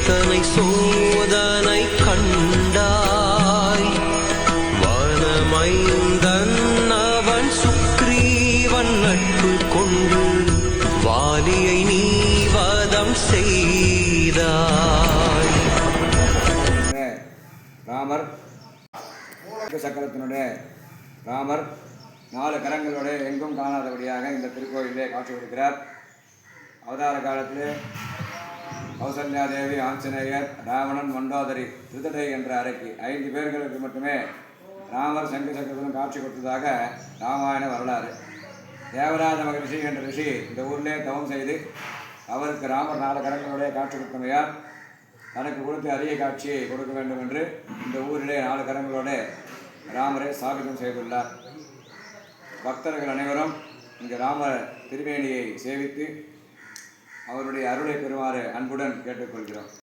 எத்தனை சோதனை கண்டாய். வனமைந்தன் அவன் சுக்ரீவன் நட்பு கொண்டு வாலியை நீ வதம் செய்தாய். ராமர் சக்கரத்தினுடைய ராமர் 4 கரங்களோடு எங்கும் காணாதபடியாக இந்த திருக்கோயிலே காட்சி கொடுக்கிறார். அவதார காலத்திலே கௌசல்யா தேவி, ஆஞ்சநேயர், ராவணன், மண்டோதரி, திருதடை என்ற அறைக்கு 5 பேர்களுக்கு மட்டுமே ராமர் சங்கு சக்கரத்திலும் காட்சி கொடுத்ததாக ராமாயண வரலாறு. தேவராஜ மகரிஷி என்ற ரிஷி இந்த ஊரிலே தவம் செய்து அவருக்கு ராமர் 4 கரங்களோட காட்சி கொடுத்தமையால் தனக்கு கொடுத்து அரிய காட்சியை கொடுக்க வேண்டும் என்று இந்த ஊரிலே 4 கரங்களோட ராமரை ஸ்தாபிதம் செய்துள்ளார். பக்தர்கள் அனைவரும் இங்கு ராமர் திருவேணியை சேவித்து அவருடைய அருளை பெறுமாறு அன்புடன் கேட்டுக்கொள்கிறோம்.